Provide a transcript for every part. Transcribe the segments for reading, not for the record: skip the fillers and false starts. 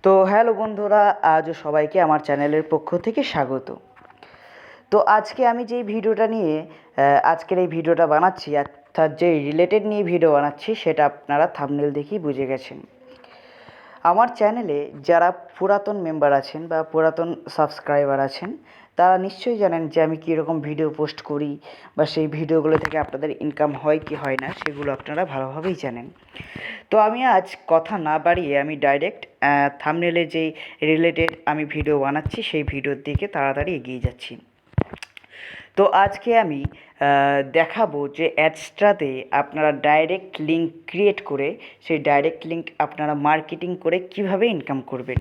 তো হ্যালো বন্ধুরা, আজ সবাইকে আমার চ্যানেলের পক্ষ থেকে স্বাগত। তো আজকে আমি যেই ভিডিওটা নিয়ে আজকের এই ভিডিওটা বানাচ্ছি, অর্থাৎ যে রিলেটেড নিয়ে ভিডিও বানাচ্ছি, সেটা আপনারা থাম্বনেল দেখেই বুঝে গেছেন। আমার চ্যানেলে যারা পুরাতন মেম্বার আছেন বা পুরাতন সাবস্ক্রাইবার আছেন, তারা নিশ্চয়ই জানেন যে আমি কীরকম ভিডিও পোস্ট করি বা সেই ভিডিওগুলো থেকে আপনাদের ইনকাম হয় কি হয় না, সেগুলো আপনারা ভালোভাবেই জানেন। তো আমি আজ কথা না বাড়িয়ে আমি ডাইরেক্ট থাম্বনেলে যেই রিলেটেড আমি ভিডিও বানাচ্ছি সেই ভিডিওর দিকে তাড়াতাড়ি এগিয়ে যাচ্ছি। তো আজকে আমি দেখাবো যে অ্যাডসটাতে আপনারা ডাইরেক্ট লিঙ্ক ক্রিয়েট করে সেই ডাইরেক্ট লিঙ্ক আপনারা মার্কেটিং করে কিভাবে ইনকাম করবেন।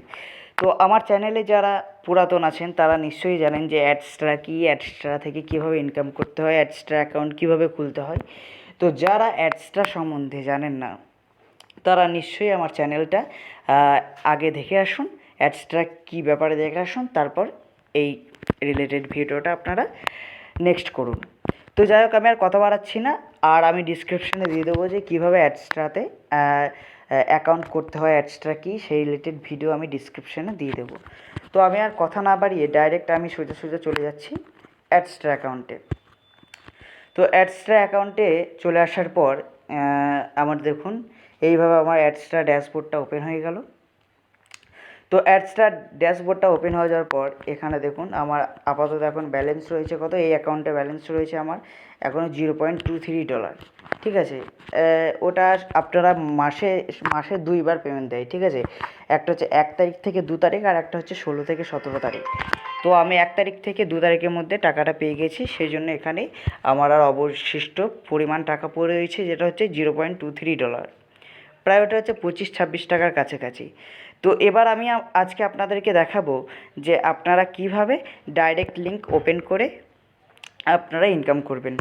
তো আমার চ্যানেলে যারা পুরাতন আছেন তারা নিশ্চয়ই জানেন যে অ্যাডসট্রা কী, অ্যাডসট্রা থেকে কীভাবে ইনকাম করতে হয়, অ্যাডসট্রা অ্যাকাউন্ট কীভাবে খুলতে হয়। তো যারা অ্যাডসট্রা সম্বন্ধে জানেন না, তারা নিশ্চয়ই আমার চ্যানেলটা আগে দেখে আসুন, অ্যাডসট্রা কী ব্যাপারে দেখে আসুন, তারপর এই রিলেটেড ভিডিওটা আপনারা নেক্সট করুন। তো যাই হোক, আমি আর কথা বাড়াচ্ছি না, আর আমি ডিসক্রিপশানে দিয়ে দেবো যে কীভাবে অ্যাডসট্রাতে অ্যাকাউন্ট করতে হয়, অ্যাডসট্রা কী, সেই রিলেটেড ভিডিও আমি ডিসক্রিপশানে দিয়ে দেবো। তো আমি আর কথা না বাড়িয়ে ডাইরেক্ট আমি সোজা সোজা চলে যাচ্ছি অ্যাডসট্রা অ্যাকাউন্টে। তো অ্যাডসট্রা অ্যাকাউন্টে চলে আসার পর আমার দেখুন এইভাবে আমার অ্যাডসট্রা ড্যাশবোর্ডটা ওপেন হয়ে গেল। তো অ্যাডসট্রা ড্যাশবোর্ডটা ওপেন হয়ে যাওয়ার পর এখানে দেখুন আমার আপাতত এখন ব্যালেন্স রয়েছে কত, এই অ্যাকাউন্টে ব্যালেন্স রয়েছে আমার এখনও $0.23। ঠিক আছে, ওটা আপনারা মাসে মাসে দুইবার পেমেন্ট দেয়। ঠিক আছে, একটা হচ্ছে 1 তারিখ থেকে 2 তারিখ, আর একটা হচ্ছে 16 থেকে 17 তারিখ। তো আমি 1 তারিখ থেকে 2 তারিখের মধ্যে টাকাটা পেয়ে গেছি, সেই জন্য এখানে আমার আর অবশিষ্ট পরিমাণ টাকা পড়ে রয়েছে, যেটা হচ্ছে $0.23, প্রায় ওটা হচ্ছে 25-26 টাকার কাছাকাছি। তো এবার আমি আজকে আপনাদেরকে দেখাবো যে আপনারা কিভাবে ডাইরেক্ট লিঙ্ক ওপেন করে আপনারা ইনকাম করবেন।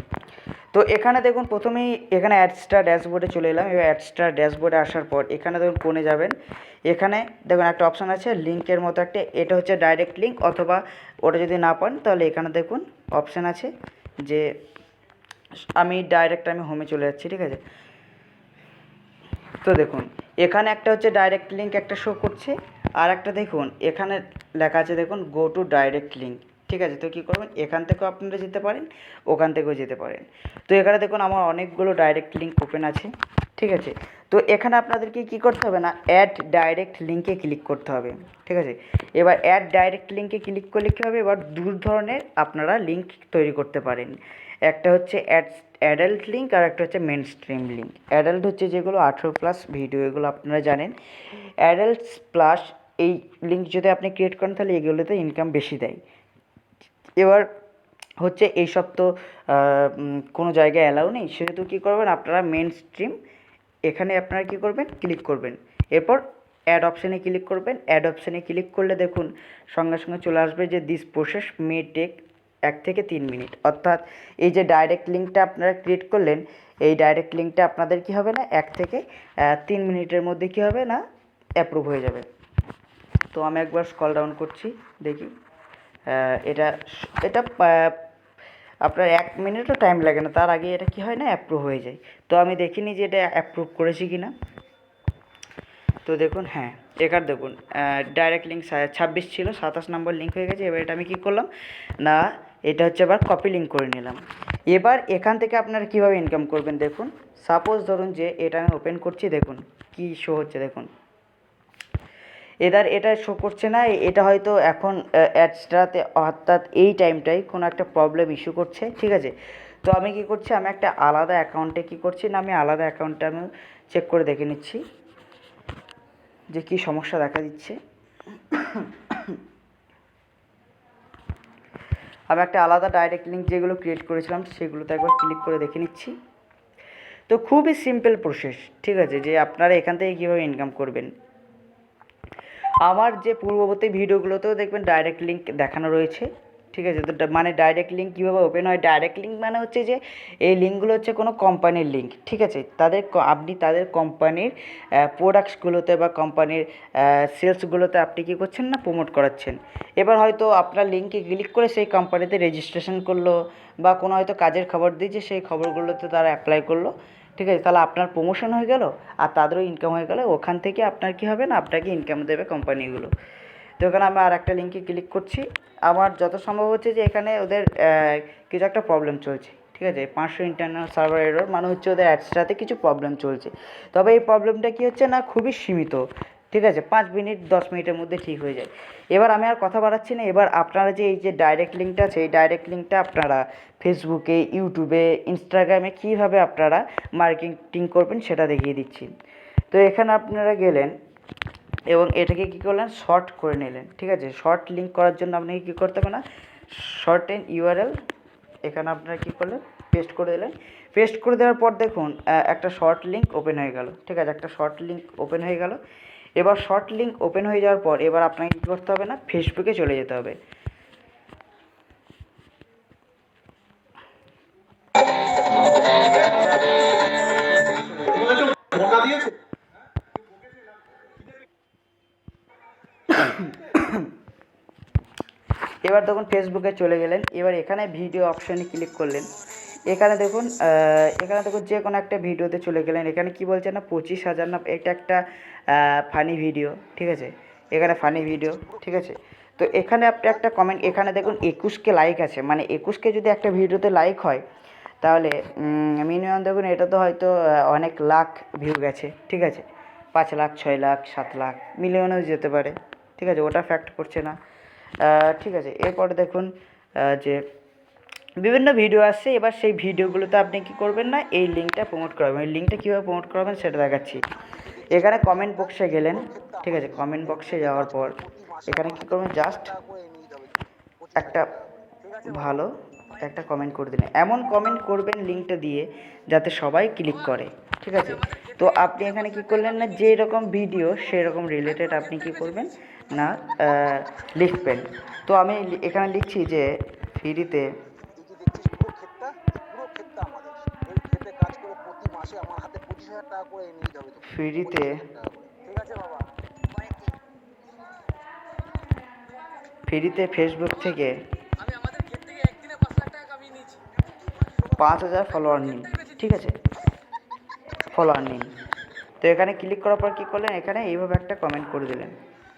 তো এখানে দেখুন প্রথমেই এখানে অ্যাডসট্রা ড্যাশবোর্ডে চলে এলাম। এবার অ্যাডসট্রা ড্যাশবোর্ডে আসার পর এখানে দেখুন কোণে যাবেন, এখানে দেখুন একটা অপশান আছে লিঙ্কের মতো একটা, এটা হচ্ছে ডাইরেক্ট লিঙ্ক, অথবা ওটা যদি না পান তাহলে এখানে দেখুন অপশান আছে যে আমি হোমে চলে যাচ্ছি। ঠিক আছে, তো দেখুন এখানে একটা হচ্ছে ডাইরেক্ট লিঙ্ক একটা শো করছে, আর একটা দেখুন এখানে লেখা আছে দেখুন গো টু ডাইরেক্ট লিঙ্ক। ঠিক আছে, তো কী করবেন, এখান থেকেও আপনারা যেতে পারেন, ওখান থেকেও যেতে পারেন। তো এখানে দেখুন আমার অনেকগুলো ডাইরেক্ট লিঙ্ক ওপেন আছে। ঠিক আছে, তো এখানে আপনাদেরকে কী করতে হবে না, অ্যাড ডাইরেক্ট লিঙ্কে ক্লিক করতে হবে। ঠিক আছে, এবার অ্যাড ডাইরেক্ট লিঙ্কে ক্লিক করলে কী হবে, এবার দু ধরনের আপনারা লিঙ্ক তৈরি করতে পারেন। একটা হচ্ছে অ্যাডাল্ট লিঙ্ক, আর একটা হচ্ছে মেন স্ট্রিম লিঙ্ক। অ্যাডাল্ট হচ্ছে যেগুলো 18+ ভিডিও, এগুলো আপনারা জানেন। অ্যাডাল্টস প্লাস এই লিঙ্ক যদি আপনি ক্রিয়েট করেন তাহলে এগুলোতে ইনকাম বেশি দেয়। এবার হচ্ছে এইসব তো কোনো জায়গায় অ্যালাউ নেই, সেহেতু কী করবেন আপনারা মেন স্ট্রিম, এখানে আপনারা কী করবেন, ক্লিক করবেন, এরপর অ্যাড অপশানে ক্লিক করবেন। অ্যাড অপশানে ক্লিক করলে দেখুন সঙ্গে সঙ্গে চলে আসবে যে দিস প্রসেস মে টেক 1 থেকে 3 মিনিট। অর্থাৎ এই যে ডাইরেক্ট লিঙ্কটা আপনারা ক্রিয়েট করলেন, এই ডাইরেক্ট লিঙ্কটা আপনাদের কী হবে না, 1 থেকে 3 মিনিটের মধ্যে কী হবে না, অ্যাপ্রুভ হয়ে যাবে। তো আমি একবার স্ক্রল ডাউন করছি, দেখি এটা এটা আপনার 1 মিনিটও টাইম লাগে না, তার আগে এটা কী হয় না, অ্যাপ্রুভ হয়ে যায়। তো আমি দেখিনি যে এটা অ্যাপ্রুভ করেছি কি না। তো দেখুন, হ্যাঁ এখানে দেখুন ডাইরেক্ট লিঙ্ক 26 ছিল, 27 নম্বর লিঙ্ক হয়ে গেছে। এবার এটা আমি কী করলাম না, এটা হচ্ছে আবার কপি লিঙ্ক করে নিলাম। এবার এখান থেকে আপনারা কীভাবে ইনকাম করবেন দেখুন। সাপোজ ধরুন যে এটা আমি ওপেন করছি, দেখুন কী শো হচ্ছে, দেখুন এটা শো করছে না। এটা হয়তো এখন অ্যাডসটাতে অর্থাৎ এই টাইমটাই কোনো একটা প্রবলেম ইস্যু করছে। ঠিক আছে, তো আমি কী করছি, আমি একটা আলাদা অ্যাকাউন্টে কী করছি না, আমি আলাদা অ্যাকাউন্টে আমি চেক করে দেখে নিচ্ছি যে কী সমস্যা দেখা দিচ্ছে। আমি একটা আলাদা ডাইরেক্ট লিঙ্ক যেগুলো ক্রিয়েট করেছিলাম সেগুলোতে একবার ক্লিক করে দেখে নিচ্ছি। তো খুবই সিম্পল প্রসেস। ঠিক আছে, যে আপনারা এখান থেকে কীভাবে ইনকাম করবেন। আমার যে পূর্ববর্তী ভিডিওগুলোতেও দেখবেন ডাইরেক্ট লিঙ্ক দেখানো রয়েছে। ঠিক আছে, তো মানে ডাইরেক্ট লিঙ্ক কীভাবে ওপেন হয়, ডাইরেক্ট লিঙ্ক মানে হচ্ছে যে এই লিঙ্কগুলো হচ্ছে কোনো কোম্পানির লিঙ্ক। ঠিক আছে, আপনি তাদের কোম্পানির প্রোডাক্টসগুলোতে বা কোম্পানির সেলসগুলোতে আপনি কী করছেন না, প্রমোট করাচ্ছেন। এবার হয়তো আপনার লিঙ্কে ক্লিক করে সেই কোম্পানিতে রেজিস্ট্রেশন করলো, বা কোনো হয়তো কাজের খবর দিয়েছে, সেই খবরগুলোতে তারা অ্যাপ্লাই করলো, ঠিক আছে, তাহলে আপনার প্রমোশন হয়ে গেল আর তাদেরও ইনকাম হয়ে গেল। ওখান থেকে আপনার কী হবে না, আপনাকে ইনকাম দেবে কোম্পানিগুলো। তো এখানে আমি আর একটা লিঙ্কে ক্লিক করছি। আমার যত সম্ভব হচ্ছে যে এখানে ওদের কিছু একটা প্রবলেম চলছে, ঠিক আছে, 500 ইন্টারনাল সার্ভার এরর, মানে হচ্ছে ওদের অ্যাডসটাতে কিছু প্রবলেম চলছে। তবে এই প্রবলেমটা কী হচ্ছে না, খুবই সীমিত, ঠিক আছে, 5 মিনিট 10 মিনিটের মধ্যে ঠিক হয়ে যায়। এবার আমি আর কথা বাড়াচ্ছি না, এবার আপনারা যে এই যে ডাইরেক্ট লিঙ্কটা আছে, এই ডাইরেক্ট লিঙ্কটা আপনারা ফেসবুকে, ইউটিউবে, ইনস্টাগ্রামে কীভাবে আপনারা মার্কেটিং করবেন সেটা দেখিয়ে দিচ্ছি। তো এখানে আপনারা গেলেন এবং এটাকে কী করলেন, শর্ট করে নিলেন, ঠিক আছে। শর্ট লিঙ্ক করার জন্য আপনাকে কী করতে হবে না, শর্ট এন ইউআরএল এখানে আপনারা কী করলেন, পেস্ট করে দিলেন। পেস্ট করে দেওয়ার পর দেখুন একটা শর্ট লিঙ্ক ওপেন হয়ে গেল, ঠিক আছে, একটা শর্ট লিঙ্ক ওপেন হয়ে গেল। এবার শর্ট লিঙ্ক ওপেন হয়ে যাওয়ার পর এবার আপনাকে কী করতে হবে না, ফেসবুকে চলে যেতে হবে। এবার দেখুন ফেসবুকে চলে গেলেন। এবার এখানে ভিডিও অপশানে ক্লিক করলেন। এখানে দেখুন যে কোনো একটা ভিডিওতে চলে গেলেন। এখানে কি বলছে না, 25,000 না, এটা একটা ফানি ভিডিও, ঠিক আছে, এখানে ফানি ভিডিও, ঠিক আছে। তো এখানে আপনি একটা কমেন্ট, এখানে দেখুন 21কে লাইক আছে, মানে 21কে যদি একটা ভিডিওতে লাইক হয় তাহলে মিনিমাম দেখুন এটা তো হয়তো অনেক লাখ ভিউ গেছে, ঠিক আছে, 5 লাখ 6 লাখ 7 লাখ মিলিয়নেও যেতে পারে, ঠিক আছে, ওটা ফ্যাক্ট করছে না। ঠিক আছে, এরপরে দেখুন যে বিভিন্ন ভিডিও আসছে। এবার সেই ভিডিওগুলোতে আপনি কী করবেন না, এই লিঙ্কটা প্রমোট করাবেন। এই লিঙ্কটা কীভাবে প্রমোট করাবেন সেটা দেখাচ্ছি। এখানে কমেন্ট বক্সে গেলেন, ঠিক আছে, কমেন্ট বক্সে যাওয়ার পর এখানে কী করবেন, জাস্ট একটা ভালো একটা কমেন্ট করে দিলেন। এমন কমেন্ট করবেন লিঙ্কটা দিয়ে যাতে সবাই ক্লিক করে, ঠিক আছে। তো আপনি এখানে কী করলেন না, যেই রকম ভিডিও সেই রকম রিলেটেড আপনি কী করবেন না, লিখবেন। তো আমি এখানে লিখছি যে ফ্রিতে ফ্রিতে ফ্রিতে ফেসবুক থেকে 5,000 ফলোয়ার নিন, ঠিক আছে, ফলোয়ার নিন। তো এখানে ক্লিক করার পর কী করলেন, এখানে এইভাবে একটা কমেন্ট করে দিলেন,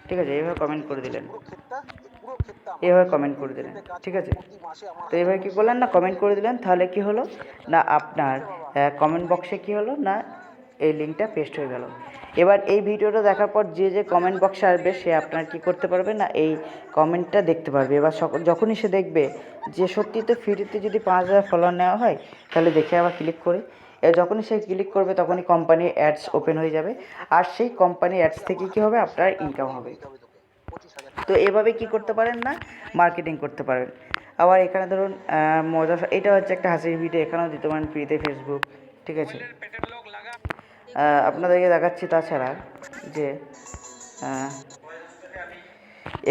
ঠিক আছে, এইভাবে কমেন্ট করে দিলেন, এইভাবে কমেন্ট করে দিলেন, ঠিক আছে। তো এইভাবে কী করলেন না, কমেন্ট করে দিলেন। তাহলে কি হলো না, আপনার কমেন্ট বক্সে কী হলো না, এই লিঙ্কটা পেস্ট হয়ে গেল। এবার এই ভিডিওটা দেখার পর যে কমেন্ট বক্সে আসবে সে আপনার কী করতে পারবে না, এই কমেন্টটা দেখতে পারবে। এবার যখনই সে দেখবে যে সত্যি তো ফ্রিতে যদি 5,000 ফলোয়ার নেওয়া হয় তাহলে দেখে আবার ক্লিক করে, যখনই সে ক্লিক করবে তখনই কোম্পানির অ্যাডস ওপেন হয়ে যাবে, আর সেই কোম্পানির অ্যাডস থেকে কী হবে, আপনার ইনকাম হবে। তো এভাবে কি করতে পারেন না, মার্কেটিং করতে পারেন। আবার এখানে ধরুন মজা, এটা হচ্ছে একটা হাসির ভিডিও, এখানেও দিতে পারেন ফ্রিতে ফেসবুক, ঠিক আছে। আপনাদেরকে দেখাচ্ছি তাছাড়া যে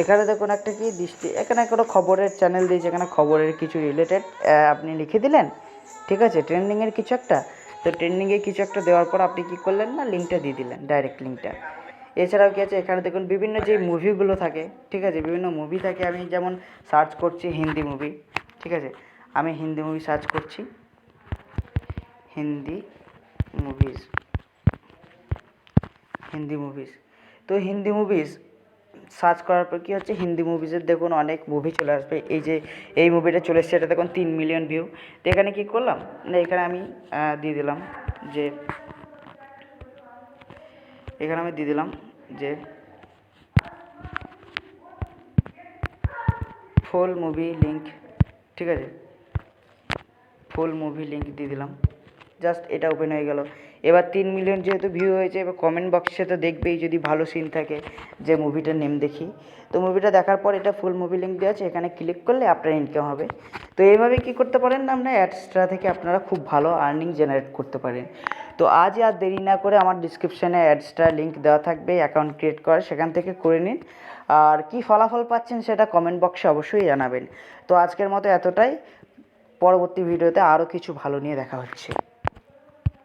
এখানে দেখুন একটা কি দৃষ্টি, এখানে কোনো খবরের চ্যানেল দিয়েছে, এখানে খবরের কিছু রিলেটেড আপনি লিখে দিলেন, ঠিক আছে, ট্রেন্ডিংয়ের কিছু একটা। তো ট্রেন্ডিংয়ে কিছু একটা দেওয়ার পর আপনি কী করলেন না, লিঙ্কটা দিয়ে দিলেন, ডাইরেক্ট লিঙ্কটা। এছাড়াও কী আছে, এখানে দেখুন বিভিন্ন যে মুভিগুলো থাকে, ঠিক আছে, বিভিন্ন মুভি থাকে। আমি যেমন সার্চ করছি হিন্দি মুভি, ঠিক আছে, আমি হিন্দি মুভি সার্চ করছি, হিন্দি মুভিজ, তো হিন্দি মুভিজ সার্চ করার পর কী হচ্ছে, হিন্দি মুভিজের দেখুন অনেক মুভি চলে আসবে। এই যে এই মুভিটা চলে এসছে, এটা দেখুন 3 মিলিয়ন ভিউ। তো এখানে কী করলাম না, এখানে আমি দিয়ে দিলাম যে, এখানে আমি দিয়ে দিলাম যে ফুল মুভি লিঙ্ক, ঠিক আছে, ফুল মুভি লিঙ্ক দিয়ে দিলাম। জাস্ট এটা ওপেন হয়ে গেল। এবার 3 মিলিয়ন যেহেতু ভিউ হয়েছে, এবার কমেন্ট বক্সে তো দেখবেই যদি ভালো সিন থাকে যে মুভিটার নেম দেখি। তো মুভিটা দেখার পর এটা ফুল মুভি লিঙ্ক দেওয়া আছে, এখানে ক্লিক করলে আপনার ইনকাম হবে। তো এইভাবে কী করতে পারেন না, আপনার অ্যাডসটা থেকে আপনারা খুব ভালো আর্নিং জেনারেট করতে পারেন। তো আজই আর দেরি না করে আমার ডিসক্রিপশানে অ্যাডসটা লিঙ্ক দেওয়া থাকবে, অ্যাকাউন্ট ক্রিয়েট করার, সেখান থেকে করে নিন। আর কী ফলাফল পাচ্ছেন সেটা কমেন্ট বক্সে অবশ্যই জানাবেন। তো আজকের মতো এতটাই, পরবর্তী ভিডিওতে আরও কিছু ভালো নিয়ে দেখা হচ্ছে।